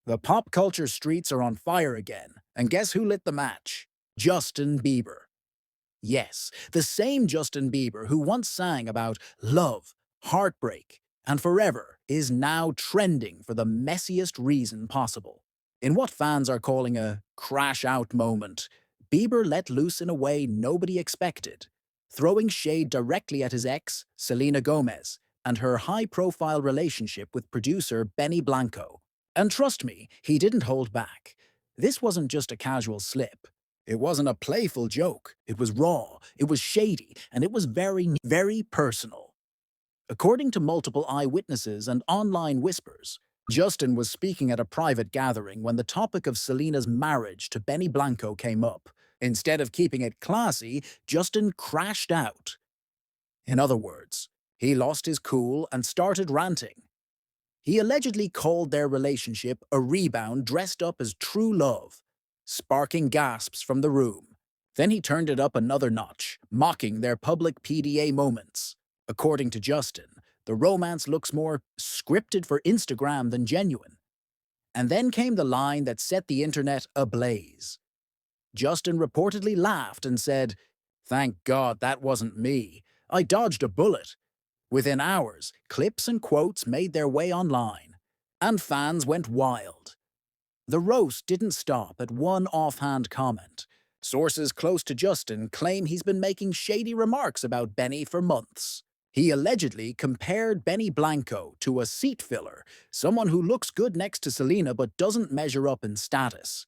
The pop culture streets are on fire again, and guess who lit the match? Justin Bieber. Yes, the same Justin Bieber who once sang about love, heartbreak, and forever is now trending for the messiest reason possible. In what fans are calling a crash out moment, Bieber let loose in a way nobody expected, throwing shade directly at his ex, Selena Gomez, and her high profile relationship with producer Benny Blanco. And trust me, he didn't hold back. This wasn't just a casual slip. It wasn't a playful joke. It was raw, it was shady, and it was very personal. According to multiple eyewitnesses and online whispers, Justin was speaking at a private gathering when the topic of Selena's marriage to Benny Blanco came up. Instead of keeping it classy, Justin crashed out. In other words, he lost his cool and started ranting. He allegedly called their relationship a rebound dressed up as true love, sparking gasps from the room. Then he turned it up another notch, mocking their public PDA moments. According to Justin, the romance looks more scripted for Instagram than genuine. And then came the line that set the internet ablaze. Justin reportedly laughed and said, "Thank God that wasn't me. I dodged a bullet." Within hours, clips and quotes made their way online, and fans went wild. The roast didn't stop at one offhand comment. Sources close to Justin claim he's been making shady remarks about Benny for months. He allegedly compared Benny Blanco to a seat filler, someone who looks good next to Selena but doesn't measure up in status.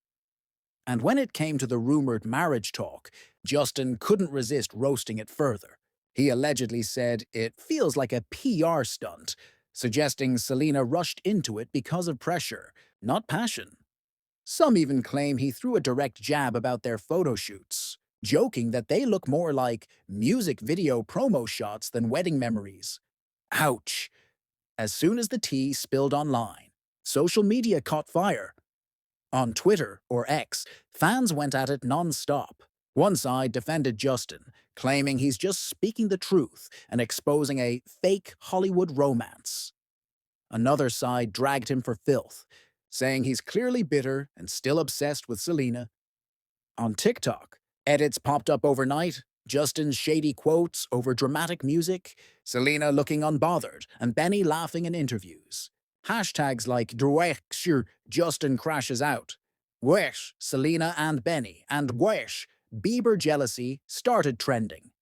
And when it came to the rumored marriage talk, Justin couldn't resist roasting it further. He allegedly said it feels like a PR stunt, suggesting Selena rushed into it because of pressure, not passion. Some even claim he threw a direct jab about their photo shoots, joking that they look more like music video promo shots than wedding memories. Ouch! As soon as the tea spilled online, social media caught fire. On Twitter, or X, fans went at it non-stop. One side defended Justin, claiming he's just speaking the truth and exposing a fake Hollywood romance. Another side dragged him for filth, saying he's clearly bitter and still obsessed with Selena. On TikTok, edits popped up overnight, Justin's shady quotes over dramatic music, Selena looking unbothered, and Benny laughing in interviews. Hashtags like Dwesh Justin crashes out, Wesh Selena and Benny, and Wesh Bieber jealousy started trending.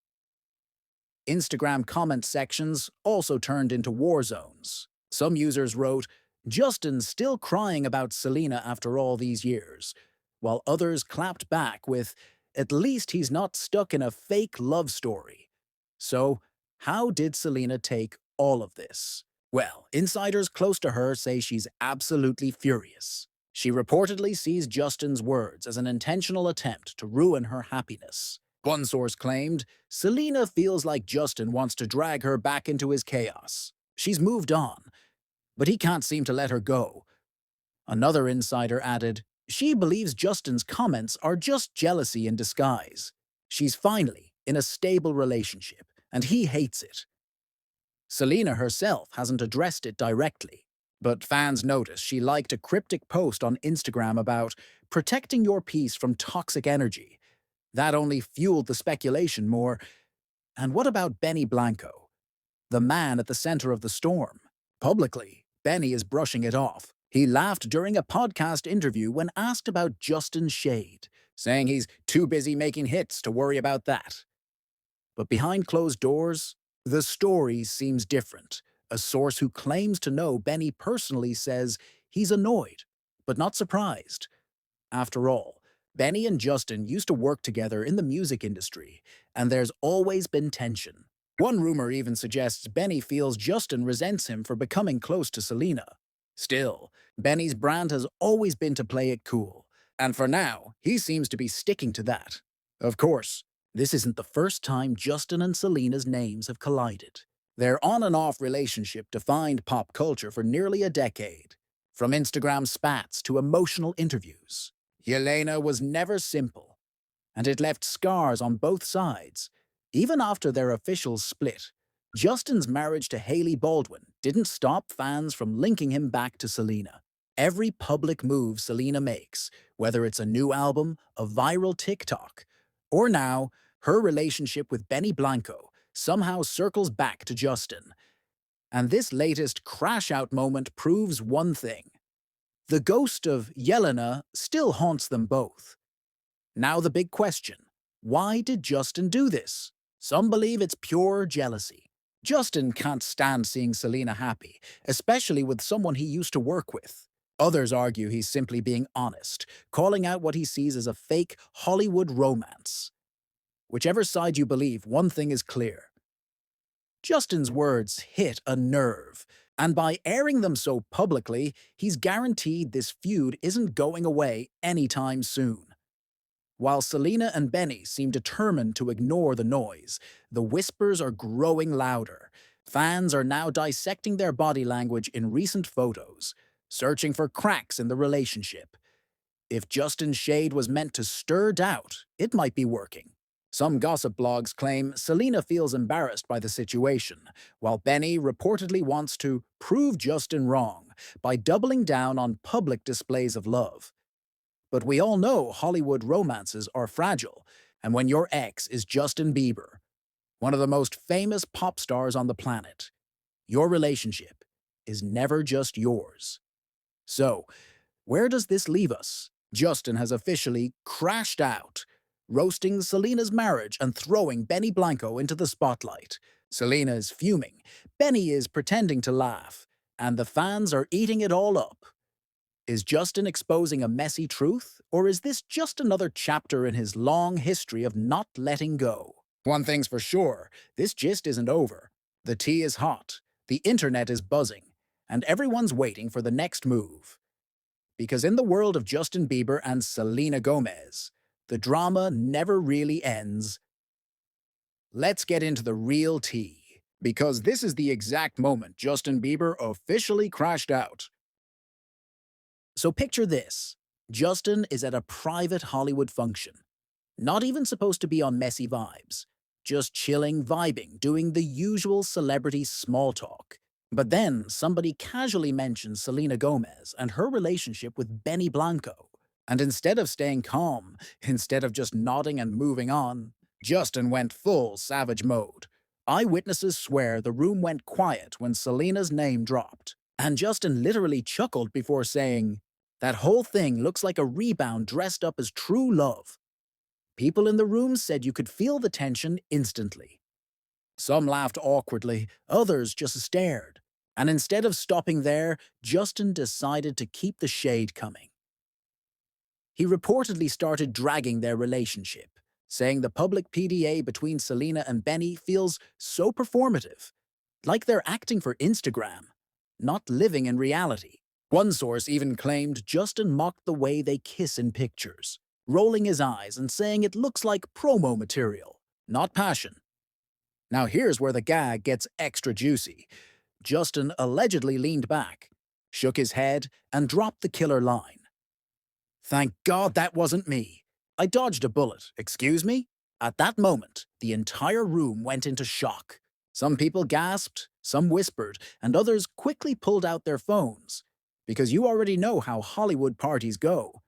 Instagram comment sections also turned into war zones. Some users wrote, "Justin's still crying about Selena after all these years," while others clapped back with, "At least he's not stuck in a fake love story." So, how did Selena take all of this? Well, insiders close to her say she's absolutely furious. She reportedly sees Justin's words as an intentional attempt to ruin her happiness. One source claimed, Selena feels like Justin wants to drag her back into his chaos. She's moved on, but he can't seem to let her go. Another insider added, she believes Justin's comments are just jealousy in disguise. She's finally in a stable relationship, and he hates it. Selena herself hasn't addressed it directly, but fans notice she liked a cryptic post on Instagram about protecting your peace from toxic energy. That only fueled the speculation more. And what about Benny Blanco, the man at the center of the storm? Publicly, Benny is brushing it off. He laughed during a podcast interview when asked about Justin's shade, saying he's too busy making hits to worry about that. But behind closed doors, the story seems different. A source who claims to know Benny personally says he's annoyed, but not surprised. After all, Benny and Justin used to work together in the music industry, and there's always been tension. One rumor even suggests Benny feels Justin resents him for becoming close to Selena. Still, Benny's brand has always been to play it cool, and for now, he seems to be sticking to that. Of course, this isn't the first time Justin and Selena's names have collided. Their on-and-off relationship defined pop culture for nearly a decade, from Instagram spats to emotional interviews. Yelena was never simple, and it left scars on both sides. Even after their official split, Justin's marriage to Hailey Baldwin didn't stop fans from linking him back to Selena. Every public move Selena makes, whether it's a new album, a viral TikTok, or now her relationship with Benny Blanco, somehow circles back to Justin. And this latest crash out moment proves one thing. The ghost of Yelena still haunts them both. Now the big question. Why did Justin do this? Some believe it's pure jealousy. Justin can't stand seeing Selena happy, especially with someone he used to work with. Others argue he's simply being honest, calling out what he sees as a fake Hollywood romance. Whichever side you believe, one thing is clear. Justin's words hit a nerve, and by airing them so publicly, he's guaranteed this feud isn't going away anytime soon. While Selena and Benny seem determined to ignore the noise, the whispers are growing louder. Fans are now dissecting their body language in recent photos, searching for cracks in the relationship. If Justin's shade was meant to stir doubt, it might be working. Some gossip blogs claim Selena feels embarrassed by the situation, while Benny reportedly wants to prove Justin wrong by doubling down on public displays of love. But we all know Hollywood romances are fragile, and when your ex is Justin Bieber, one of the most famous pop stars on the planet, your relationship is never just yours. So, where does this leave us? Justin has officially crashed out, roasting Selena's marriage and throwing Benny Blanco into the spotlight. Selena is fuming, Benny is pretending to laugh, and the fans are eating it all up. Is Justin exposing a messy truth, or is this just another chapter in his long history of not letting go? One thing's for sure, this gist isn't over. The tea is hot, the internet is buzzing, and everyone's waiting for the next move. Because in the world of Justin Bieber and Selena Gomez, the drama never really ends. Let's get into the real tea, because this is the exact moment Justin Bieber officially crashed out. So picture this. Justin is at a private Hollywood function. Not even supposed to be on messy vibes. Just chilling, vibing, doing the usual celebrity small talk. But then somebody casually mentions Selena Gomez and her relationship with Benny Blanco. And instead of staying calm, instead of just nodding and moving on, Justin went full savage mode. Eyewitnesses swear the room went quiet when Selena's name dropped. And Justin literally chuckled before saying, "That whole thing looks like a rebound dressed up as true love." People in the room said you could feel the tension instantly. Some laughed awkwardly, others just stared. And instead of stopping there, Justin decided to keep the shade coming. He reportedly started dragging their relationship, saying the public PDA between Selena and Benny feels so performative, like they're acting for Instagram, not living in reality. One source even claimed Justin mocked the way they kiss in pictures, rolling his eyes and saying it looks like promo material, not passion. Now here's where the gag gets extra juicy. Justin allegedly leaned back, shook his head, and dropped the killer line. "Thank God that wasn't me. I dodged a bullet, excuse me?" At that moment, the entire room went into shock. Some people gasped, some whispered, and others quickly pulled out their phones. Because you already know how Hollywood parties go.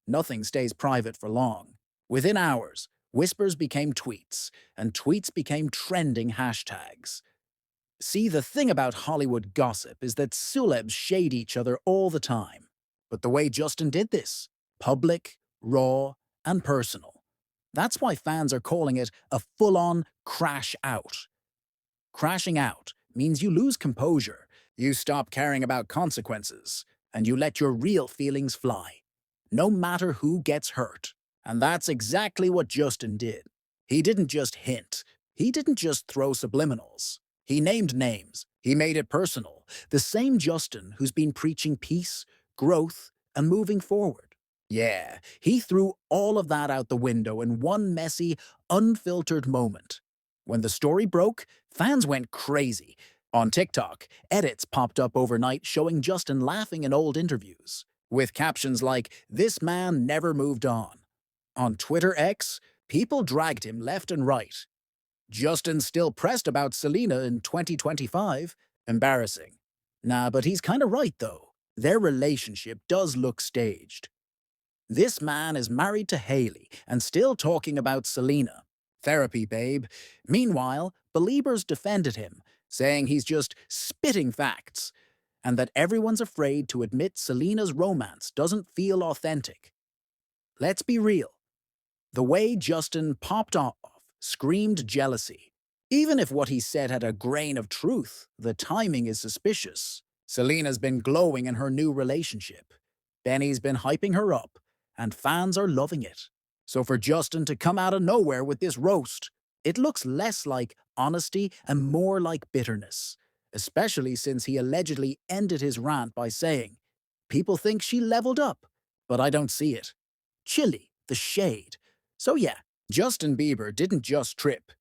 Nothing stays private for long. Within hours, whispers became tweets, and tweets became trending hashtags. See, the thing about Hollywood gossip is that celebs shade each other all the time. But the way Justin did this, public, raw, and personal. That's why fans are calling it a full-on crash out. Crashing out means you lose composure, you stop caring about consequences, and you let your real feelings fly, no matter who gets hurt. And that's exactly what Justin did. He didn't just hint. He didn't just throw subliminals. He named names. He made it personal. The same Justin who's been preaching peace, growth, and moving forward. Yeah, he threw all of that out the window in one messy, unfiltered moment. When the story broke, fans went crazy. On TikTok, edits popped up overnight showing Justin laughing in old interviews, with captions like, "This man never moved on." On Twitter X, people dragged him left and right. Justin's still pressed about Selena in 2025. Embarrassing. Nah, but he's kinda right, though. their relationship does look staged. This man is married to Haley and still talking about Selena. Therapy, babe. Meanwhile, Beliebers defended him, saying he's just spitting facts, and that everyone's afraid to admit Selena's romance doesn't feel authentic. Let's be real. The way Justin popped off screamed jealousy. Even if what he said had a grain of truth, the timing is suspicious. Selena's been glowing in her new relationship. Benny's been hyping her up, and fans are loving it. So for Justin to come out of nowhere with this roast, it looks less like honesty and more like bitterness, especially since he allegedly ended his rant by saying, "People think she leveled up, but I don't see it. Chilly, the shade." So yeah, Justin Bieber didn't just trip.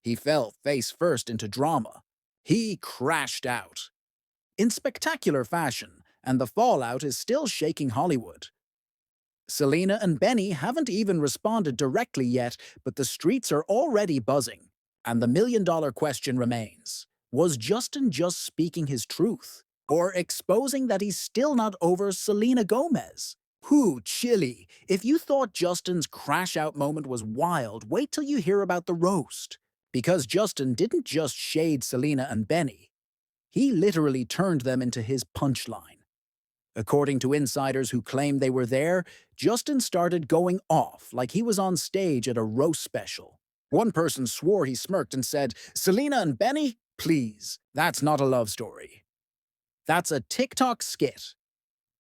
He fell face first into drama. He crashed out. In spectacular fashion, and the fallout is still shaking Hollywood. Selena and Benny haven't even responded directly yet, but the streets are already buzzing. And the million-dollar question remains. Was Justin just speaking his truth? Or exposing that he's still not over Selena Gomez? Whew, chilly. If you thought Justin's crash-out moment was wild, wait till you hear about the roast. Because Justin didn't just shade Selena and Benny. He literally turned them into his punchline. According to insiders who claimed they were there, Justin started going off like he was on stage at a roast special. One person swore he smirked and said, "Selena and Benny? Please, that's not a love story. That's a TikTok skit."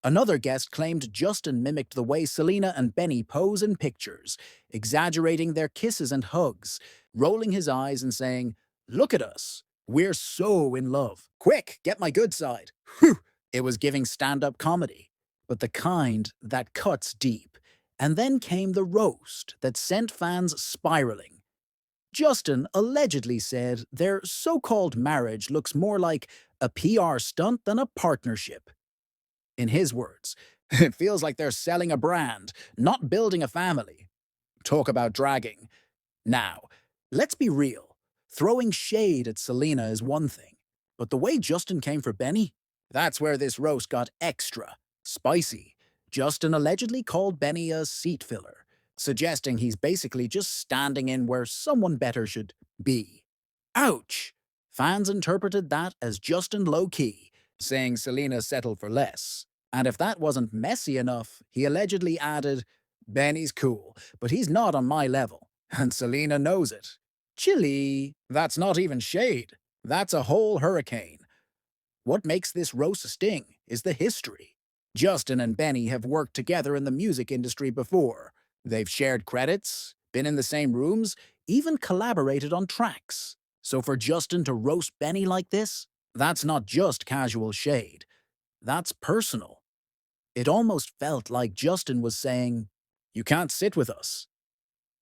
Another guest claimed Justin mimicked the way Selena and Benny pose in pictures, exaggerating their kisses and hugs, rolling his eyes and saying, "Look at us. We're so in love. Quick, get my good side." Whew! It was giving stand-up comedy, but the kind that cuts deep. And then came the roast that sent fans spiraling. Justin allegedly said their so-called marriage looks more like a PR stunt than a partnership. In his words, "It feels like they're selling a brand, not building a family." Talk about dragging. Now, let's be real. Throwing shade at Selena is one thing, but the way Justin came for Benny? That's where this roast got extra spicy. Justin allegedly called Benny a seat filler, suggesting he's basically just standing in where someone better should be. Ouch! Fans interpreted that as Justin low-key, saying Selena settled for less. And if that wasn't messy enough, he allegedly added, "Benny's cool, but he's not on my level, and Selena knows it." Chilly. That's not even shade. That's a whole hurricane. What makes this roast sting is the history. Justin and Benny have worked together in the music industry before. They've shared credits, been in the same rooms, even collaborated on tracks. So for Justin to roast Benny like this, that's not just casual shade. That's personal. It almost felt like Justin was saying, "You can't sit with us."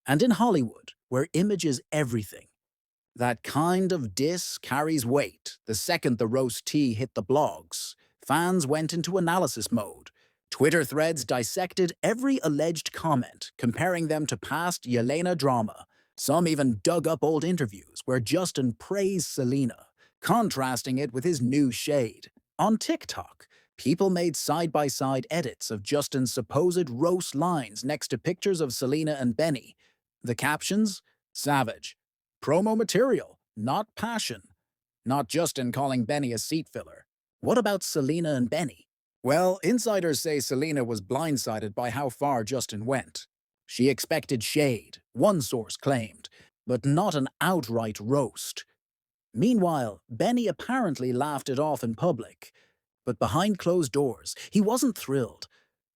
And in Hollywood, where image is everything, that kind of diss carries weight. The second the roast tea hit the blogs, fans went into analysis mode. Twitter threads dissected every alleged comment, comparing them to past Yelena drama. Some even dug up old interviews where Justin praised Selena, contrasting it with his new shade. On TikTok, people made side-by-side edits of Justin's supposed roast lines next to pictures of Selena and Benny. The captions? Savage. Promo material, not passion. Not Justin calling Benny a seat filler. What about Selena and Benny? Well, insiders say Selena was blindsided by how far Justin went. She expected shade, one source claimed, but not an outright roast. Meanwhile, Benny apparently laughed it off in public. But behind closed doors, he wasn't thrilled.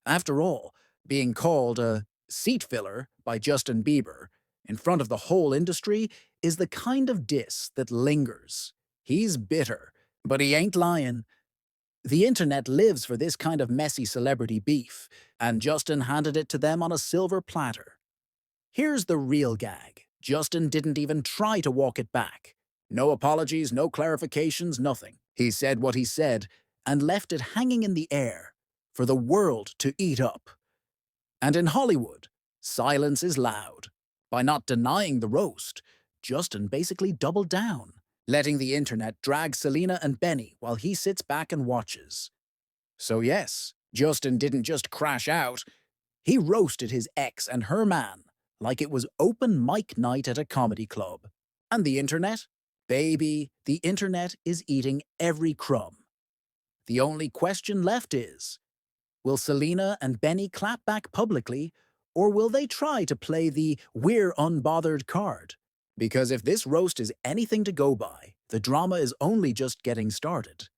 After all, being called a seat filler by Justin Bieber in front of the whole industry is the kind of diss that lingers. He's bitter, but he ain't lying. The internet lives for this kind of messy celebrity beef, and Justin handed it to them on a silver platter. Here's the real gag. Justin didn't even try to walk it back. No apologies, no clarifications, nothing. He said what he said and left it hanging in the air for the world to eat up. And in Hollywood, silence is loud. By not denying the roast, Justin basically doubled down, letting the internet drag Selena and Benny while he sits back and watches. So yes, Justin didn't just crash out, he roasted his ex and her man like it was open mic night at a comedy club. And the internet? Baby, the internet is eating every crumb. The only question left is, will Selena and Benny clap back publicly, or will they try to play the "we're unbothered" card? Because if this roast is anything to go by, the drama is only just getting started.